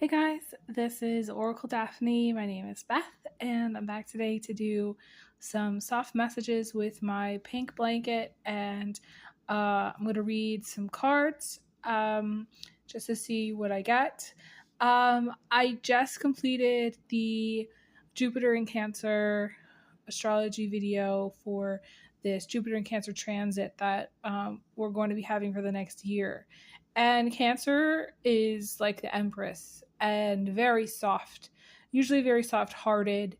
Hey guys, this is Oracle Daphne. My name is Beth, and I'm back today to do some soft messages with my pink blanket, and I'm going to read some cards just to see what I get. I just completed the Jupiter in Cancer astrology video for this Jupiter in Cancer transit that we're going to be having for the next year. And Cancer is like the Empress and very soft, usually very soft hearted,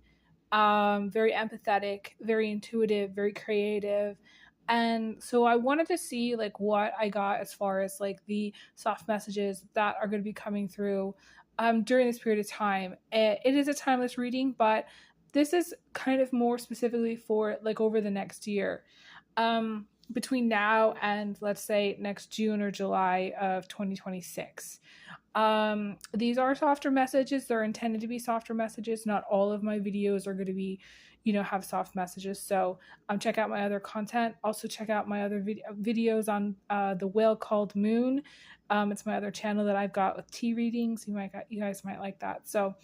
very empathetic, very intuitive, very creative. And so I wanted to see like what I got as far as like the soft messages that are going to be coming through during this period of time. It is a timeless reading, but this is kind of more specifically for like over the next year. Between now and let's say next June or July of 2026. These are softer messages. They're intended to be softer messages. Not all of my videos are going to be, have soft messages. So check out my other content. Also check out my other videos on the whale called Moon. It's my other channel that I've got with tea readings. You guys might like that. So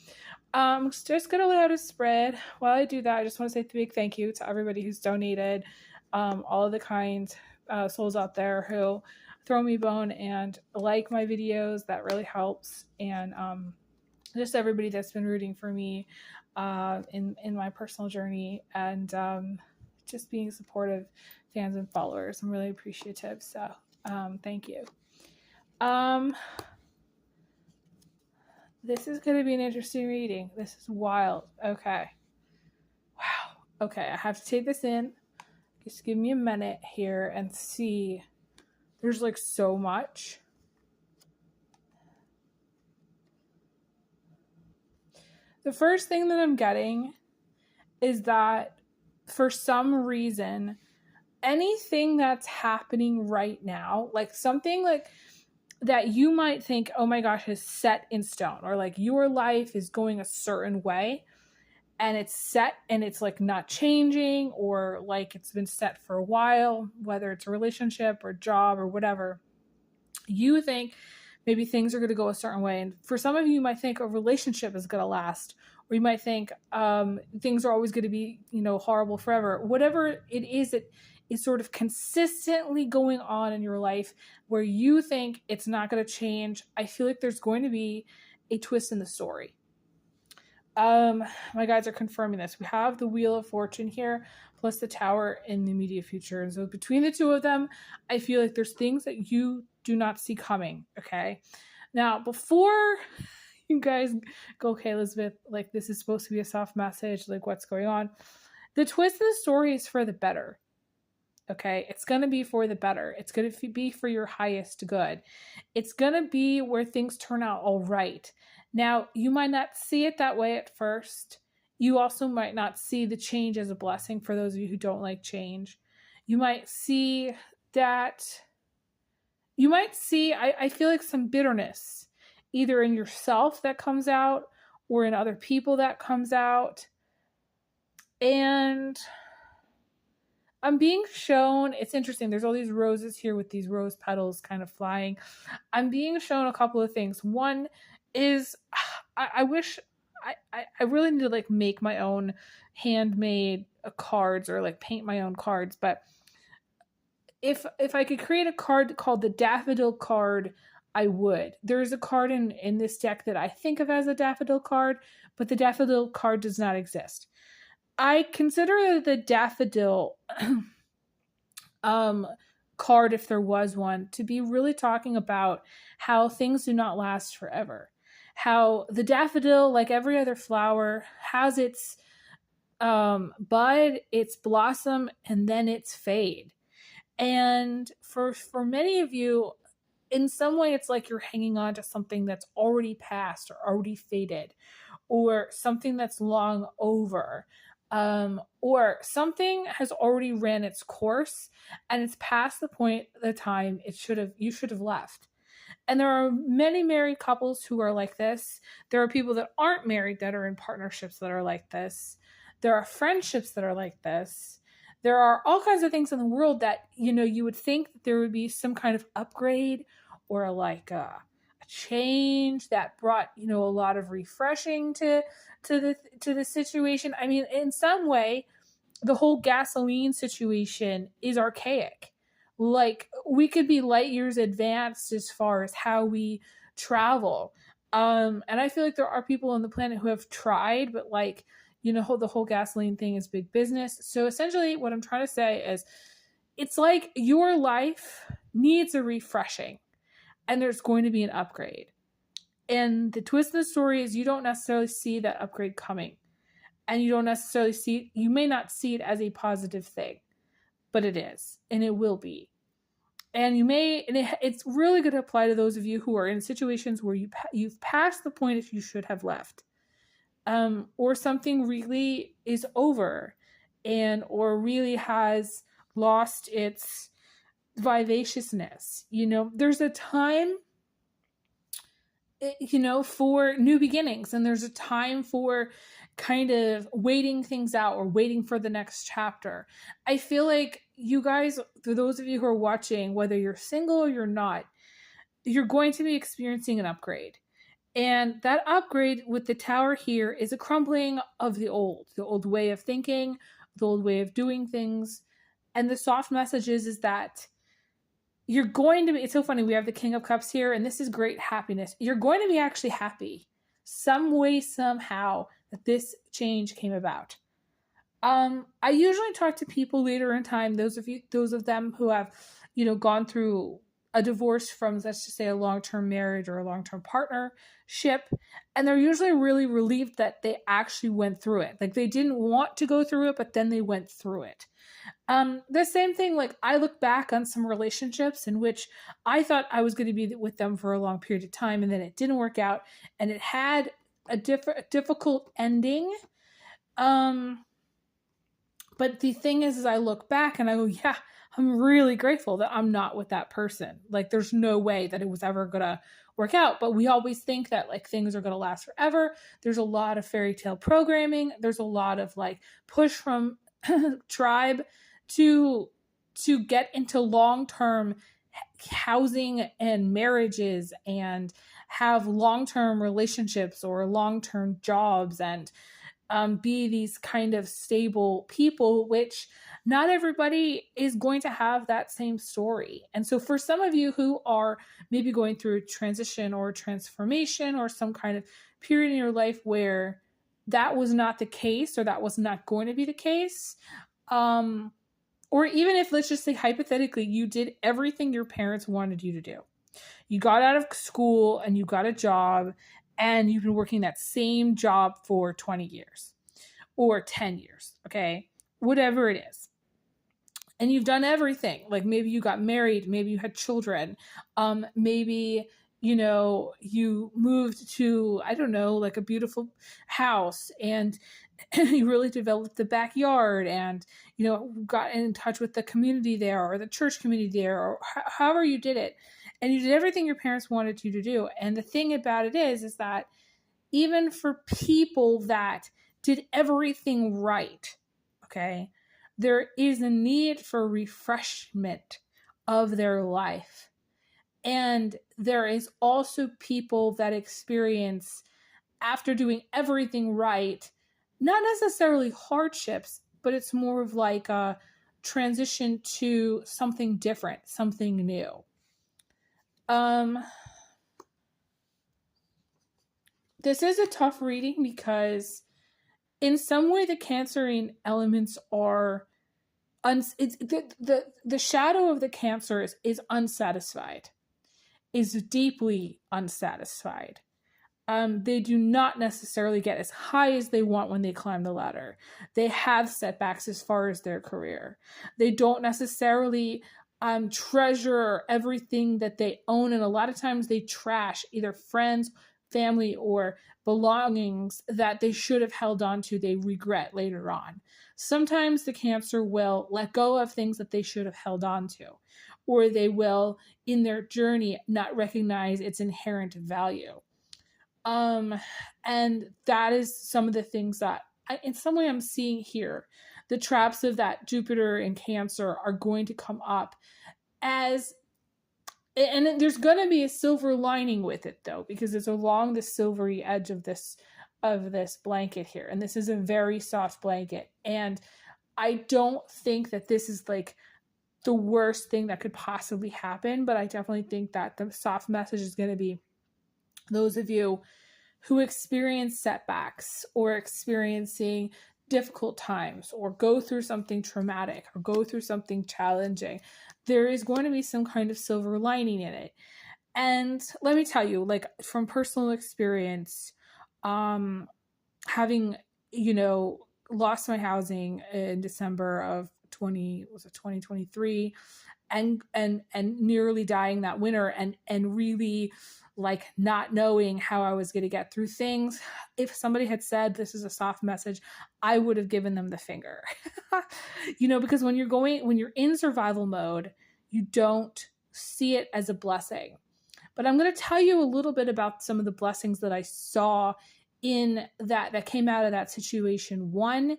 just gonna lay out a spread. While I do that, I just want to say a big thank you to everybody who's donated. All of the kind souls out there who throw me a bone and like my videos. That really helps. And just everybody that's been rooting for me in my personal journey, and just being supportive fans and followers. I'm really appreciative. So thank you. This is going to be an interesting reading. This is wild. Okay. Wow. Okay, I have to take this in. Just give me a minute here and see. There's like so much. The first thing that I'm getting is that for some reason, anything that's happening right now, like something like that you might think, oh my gosh, is set in stone, or like your life is going a certain way and it's set and it's like not changing, or like it's been set for a while, whether it's a relationship or job or whatever. You think maybe things are going to go a certain way. And for some of you, you might think a relationship is going to last, or you might think things are always going to be, horrible forever. Whatever it is that is sort of consistently going on in your life where you think it's not going to change, I feel like there's going to be a twist in the story. My guides are confirming this. We have the Wheel of Fortune here, plus the Tower in the immediate future. And so between the two of them, I feel like there's things that you do not see coming, okay? Now, before you guys go, okay, Elizabeth, like this is supposed to be a soft message, like what's going on? The twist of the story is for the better, okay? It's going to be for the better. It's going to be for your highest good. It's going to be where things turn out all right. Now, you might not see it that way at first. You also might not see the change as a blessing for those of you who don't like change. You might see that, I feel like some bitterness, either in yourself that comes out or in other people that comes out. And I'm being shown, it's interesting, there's all these roses here with these rose petals kind of flying. I'm being shown a couple of things. One is I wish I really need to like make my own handmade cards or like paint my own cards, but if I could create a card called the Daffodil card, I would. There's a card in this deck that I think of as a daffodil card, but the daffodil card does not exist. I consider the daffodil card, if there was one, to be really talking about how things do not last forever. How the daffodil, like every other flower, has its bud, its blossom, and then its fade. And for many of you, in some way, it's like you're hanging on to something that's already passed or already faded, or something that's long over. Or something has already ran its course and it's past the point, the time you should have left. And there are many married couples who are like this. There are people that aren't married that are in partnerships that are like this. There are friendships that are like this. There are all kinds of things in the world that, you would think that there would be some kind of upgrade or like a change, that brought, a lot of refreshing to the situation. I mean, in some way, the whole gasoline situation is archaic. Like, we could be light years advanced as far as how we travel. And I feel like there are people on the planet who have tried, but like, the whole gasoline thing is big business. So essentially what I'm trying to say is, it's like your life needs a refreshing, and there's going to be an upgrade. And the twist of the story is, you don't necessarily see that upgrade coming. And you don't necessarily you may not see it as a positive thing, but it is, and it will be. And it's really going to apply to those of you who are in situations where you've passed the point if you should have left, or something really is over, or really has lost its vivaciousness. There's a time, for new beginnings, and there's a time for kind of waiting things out or waiting for the next chapter. I feel like you guys, for those of you who are watching, whether you're single or you're not, you're going to be experiencing an upgrade. And that upgrade with the Tower here is a crumbling of the old way of thinking, the old way of doing things. And the soft message is that you're going to be, it's so funny, we have the King of Cups here, and this is great happiness. You're going to be actually happy some way, somehow, that this change came about. I usually talk to people later in time, those of them who have, gone through a divorce from, let's just say, a long-term marriage or a long-term partnership, and they're usually really relieved that they actually went through it. Like, they didn't want to go through it, but then they went through it. The same thing, like, I look back on some relationships in which I thought I was going to be with them for a long period of time, and then it didn't work out, and it had a difficult ending. But the thing is I look back and I go, yeah, I'm really grateful that I'm not with that person. Like, there's no way that it was ever going to work out. But we always think that, like, things are going to last forever. There's a lot of fairy tale programming. There's a lot of, like, push from tribe to get into long-term housing and marriages and have long-term relationships or long-term jobs and be these kind of stable people, which not everybody is going to have that same story. And so for some of you who are maybe going through a transition or a transformation or some kind of period in your life where that was not the case, or that was not going to be the case, or even if, let's just say hypothetically, you did everything your parents wanted you to do. You got out of school and you got a job, and you've been working that same job for 20 years or 10 years, okay? Whatever it is. And you've done everything. Like, maybe you got married, maybe you had children, maybe, you moved to, I don't know, like a beautiful house, and you really developed the backyard, and, got in touch with the community there, or the church community there, or however you did it. And you did everything your parents wanted you to do. And the thing about it is that even for people that did everything right, okay, there is a need for refreshment of their life. And there is also people that experience, after doing everything right, not necessarily hardships, but it's more of like a transition to something different, something new. This is a tough reading because in some way the Cancerian elements are the shadow of the Cancer is unsatisfied, is deeply unsatisfied. They do not necessarily get as high as they want when they climb the ladder. They have setbacks as far as their career. They don't necessarily treasure everything that they own, and a lot of times they trash either friends, family, or belongings that they should have held on to, they regret later on. Sometimes the Cancer will let go of things that they should have held on to, or they will, in their journey, not recognize its inherent value. And that is some of the things that in some way I'm seeing here. The traps of that Jupiter and Cancer are going to come up as And there's going to be a silver lining with it, though, because it's along the silvery edge of this blanket here. And this is a very soft blanket. And I don't think that this is like the worst thing that could possibly happen, but I definitely think that the soft message is going to be those of you who experience setbacks or experiencing difficult times or go through something traumatic or go through something challenging. There is going to be some kind of silver lining in it. And let me tell you, like from personal experience, having, lost my housing in December of 2023 and nearly dying that winter and really like not knowing how I was going to get through things. If somebody had said this is a soft message, I would have given them the finger. Because when you're in survival mode, you don't see it as a blessing. But I'm going to tell you a little bit about some of the blessings that I saw in that came out of that situation. One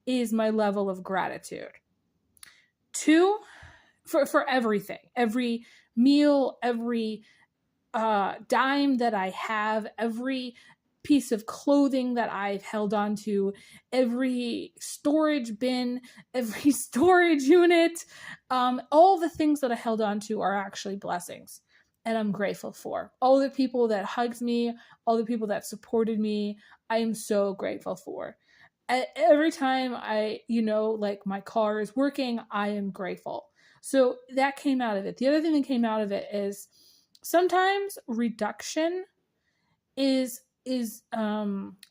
is my level of gratitude. Two, for everything, every meal, every dime that I have, every piece of clothing that I've held on to, every storage bin, every storage unit, all the things that I held on to are actually blessings. And I'm grateful for all the people that hugged me, all the people that supported me. I am so grateful for. Every time like my car is working, I am grateful. So that came out of it. The other thing that came out of it is sometimes reduction is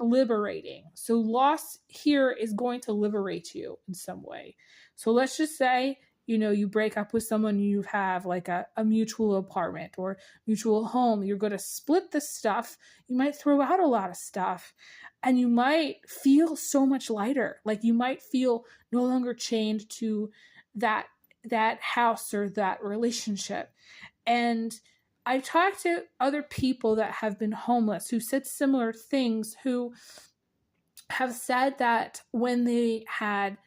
liberating. So loss here is going to liberate you in some way. So let's just say, you break up with someone, you have like a mutual apartment or mutual home. You're going to split the stuff. You might throw out a lot of stuff and you might feel so much lighter. Like you might feel no longer chained to that house or that relationship. And I've talked to other people that have been homeless who said similar things, who have said that when they had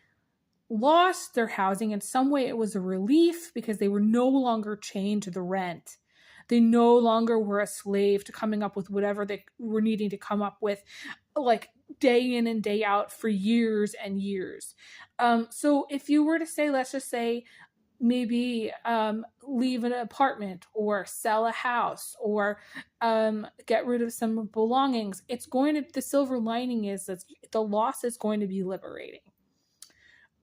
lost their housing, in some way it was a relief because they were no longer chained to the rent. They no longer were a slave to coming up with whatever they were needing to come up with, like day in and day out for years and years. So if you were to say, let's just say, maybe leave an apartment or sell a house or get rid of some belongings, the silver lining is that the loss is going to be liberating.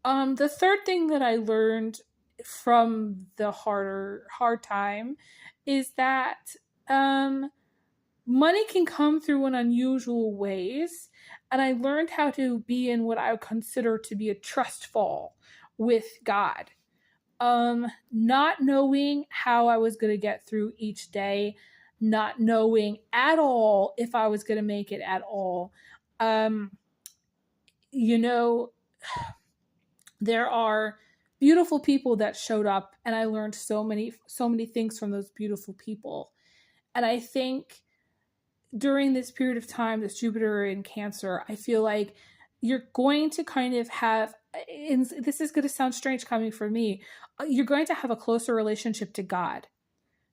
The third thing that I learned from the hard time is that money can come through in unusual ways. And I learned how to be in what I would consider to be a trust fall with God. Not knowing how I was going to get through each day, not knowing at all if I was going to make it at all. There are beautiful people that showed up, and I learned so many things from those beautiful people. And I think during this period of time, this Jupiter in Cancer, I feel like you're going to kind of have, and this is going to sound strange coming from me, you're going to have a closer relationship to God,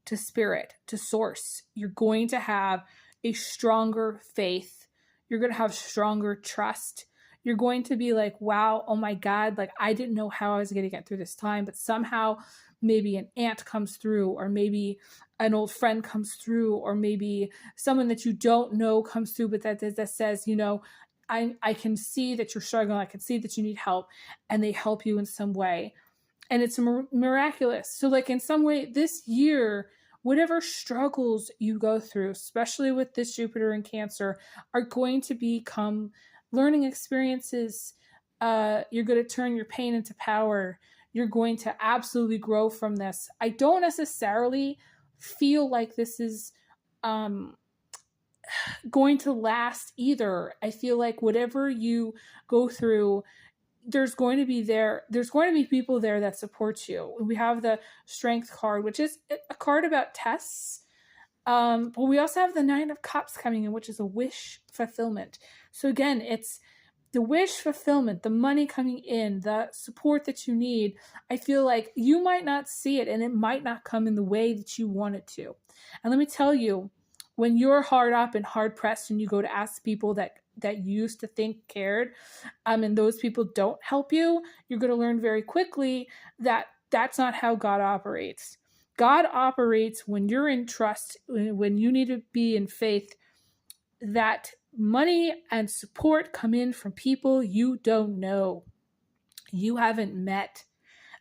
to spirit, to source. You're going to have a stronger faith. You're going to have stronger trust. You're going to be like, wow, oh my God, like I didn't know how I was going to get through this time, but somehow maybe an aunt comes through, or maybe an old friend comes through, or maybe someone that you don't know comes through, but that says, I can see that you're struggling. I can see that you need help, and they help you in some way. And it's miraculous. So like in some way this year, whatever struggles you go through, especially with this Jupiter in Cancer, are going to become learning experiences. You're going to turn your pain into power. You're going to absolutely grow from this. I don't necessarily feel like this is going to last either. I feel like whatever you go through, there's going to be people there that support you. We have the Strength card, which is a card about tests. But we also have the Nine of Cups coming in, which is a wish fulfillment. So again, it's the wish fulfillment, the money coming in, the support that you need, I feel like you might not see it and it might not come in the way that you want it to. And let me tell you, when you're hard up and hard pressed and you go to ask people that you used to think cared, and those people don't help you, you're going to learn very quickly that that's not how God operates. God operates when you're in trust, when you need to be in faith, that money and support come in from people you don't know, you haven't met.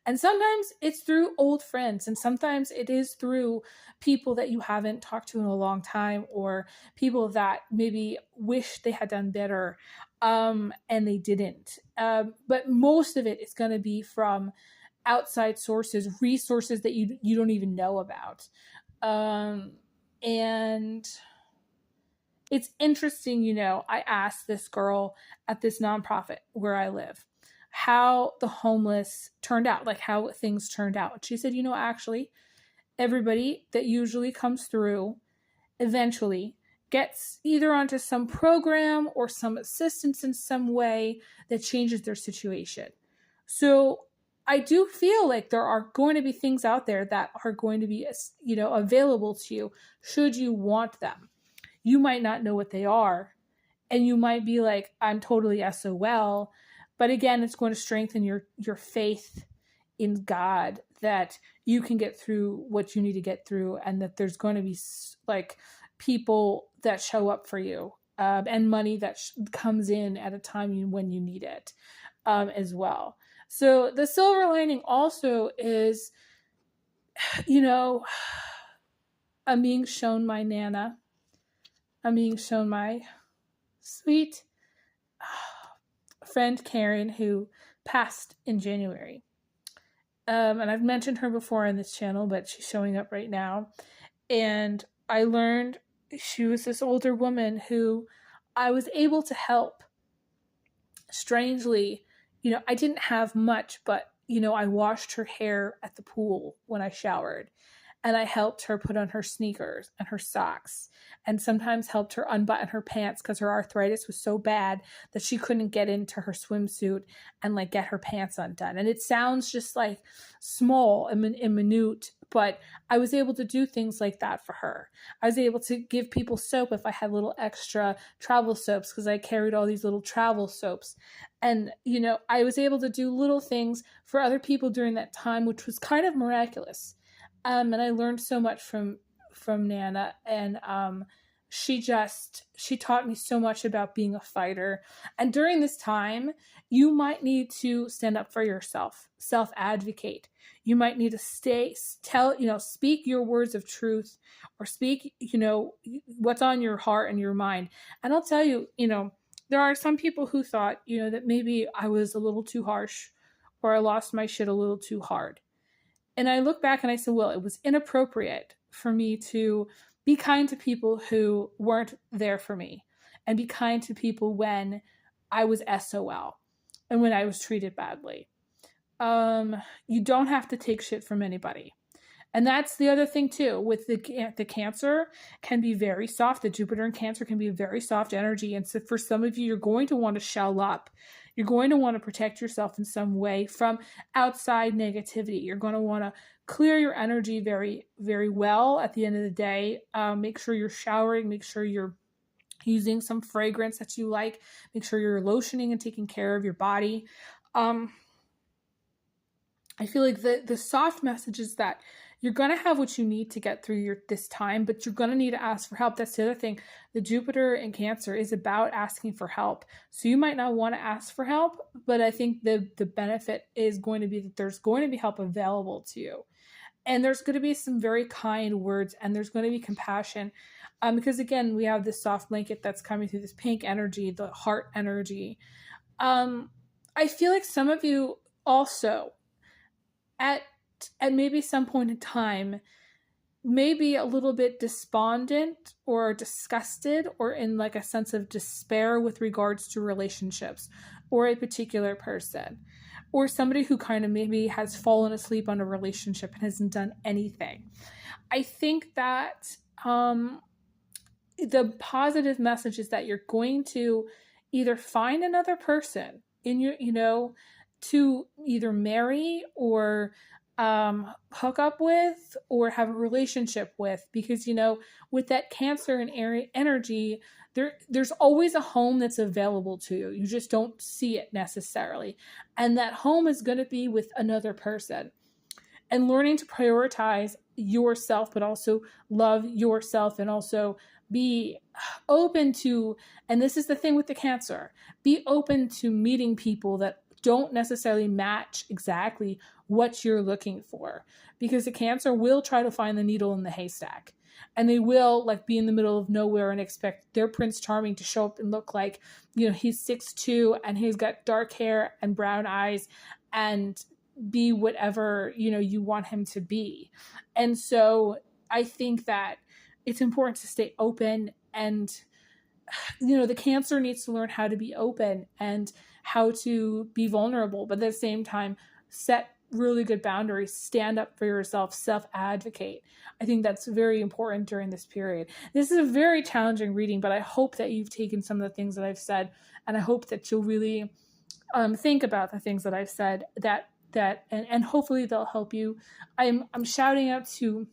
And sometimes it's through old friends, and sometimes it is through people that you haven't talked to in a long time, or people that maybe wish they had done better, and they didn't. But most of it is going to be from outside sources, resources that you don't even know about. And it's interesting, I asked this girl at this nonprofit where I live how the homeless turned out, like how things turned out. She said, actually, everybody that usually comes through eventually gets either onto some program or some assistance in some way that changes their situation. So I do feel like there are going to be things out there that are going to be, available to you should you want them. You might not know what they are, and you might be like, I'm totally SOL. But again, it's going to strengthen your faith in God that you can get through what you need to get through, and that there's going to be like people that show up for you, and money that comes in at a time when you need it, as well. So the silver lining also is, I'm being shown my Nana. I'm being shown my sweet friend Karen, who passed in January. And I've mentioned her before on this channel, but she's showing up right now. And I learned she was this older woman who I was able to help. Strangely, I didn't have much, but, I washed her hair at the pool when I showered. And I helped her put on her sneakers and her socks, and sometimes helped her unbutton her pants because her arthritis was so bad that she couldn't get into her swimsuit and like get her pants undone. And it sounds just like small and minute, but I was able to do things like that for her. I was able to give people soap if I had little extra travel soaps, because I carried all these little travel soaps. And, I was able to do little things for other people during that time, which was kind of miraculous. And I learned so much from Nana, and she taught me so much about being a fighter. And during this time, you might need to stand up for yourself, self-advocate. You might need to speak your words of truth, or speak, what's on your heart and your mind. And I'll tell you, there are some people who thought, that maybe I was a little too harsh, or I lost my shit a little too hard. And I look back and I said, well, it was inappropriate for me to be kind to people who weren't there for me, and be kind to people when I was SOL and when I was treated badly. You don't have to take shit from anybody. And that's the other thing too, with the Cancer can be very soft. The Jupiter in Cancer can be a very soft energy. And so for some of you, you're going to want to shell up. You're going to want to protect yourself in some way from outside negativity. You're going to want to clear your energy very, very well at the end of the day. Make sure you're showering. Make sure you're using some fragrance that you like. Make sure you're lotioning and taking care of your body. I feel like the soft message is that you're going to have what you need to get through this time, but you're going to need to ask for help. That's the other thing. The Jupiter in Cancer is about asking for help. So you might not want to ask for help, but I think the benefit is going to be that there's going to be help available to you. And there's going to be some very kind words, and there's going to be compassion. Because again, we have this soft blanket that's coming through, this pink energy, the heart energy. I feel like some of you also, at maybe some point in time, maybe a little bit despondent or disgusted, or in like a sense of despair with regards to relationships or a particular person, or somebody who kind of maybe has fallen asleep on a relationship and hasn't done anything. I think that the positive message is that you're going to either find another person in your, to either marry or hook up with or have a relationship with, because with that Cancer and energy, there's always a home that's available to you. You just don't see it necessarily, and that home is going to be with another person. And learning to prioritize yourself, but also love yourself, and also be open to, and this is the thing with the Cancer, be open to meeting people that don't necessarily match exactly what you're looking for, because the Cancer will try to find the needle in the haystack, and they will like be in the middle of nowhere and expect their Prince Charming to show up and look like, he's 6'2" and he's got dark hair and brown eyes and be whatever you want him to be. And so I think that it's important to stay open, and the Cancer needs to learn how to be open and how to be vulnerable, but at the same time set really good boundaries, stand up for yourself, self-advocate. I think that's very important during this period. This is a very challenging reading, but I hope that you've taken some of the things that I've said, and I hope that you'll really think about the things that I've said, and hopefully they'll help you. I'm shouting out to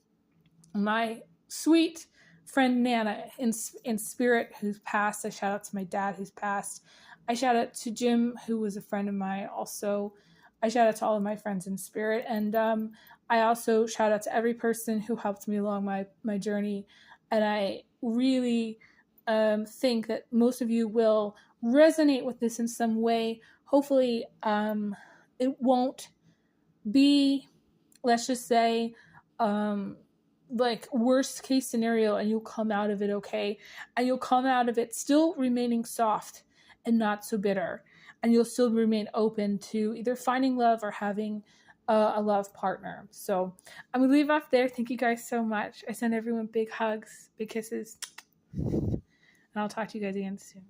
my sweet friend Nana in spirit who's passed. I shout out to my dad who's passed. I shout out to Jim, who was a friend of mine. Also, I shout out to all of my friends in spirit, and I also shout out to every person who helped me along my journey. And I really think that most of you will resonate with this in some way. Hopefully, it won't be, let's just say, like worst case scenario, and you'll come out of it okay, and you'll come out of it still remaining soft and not so bitter, and you'll still remain open to either finding love or having a love partner. So I'm gonna leave off there. Thank you guys so much. I send everyone big hugs, big kisses, and I'll talk to you guys again soon.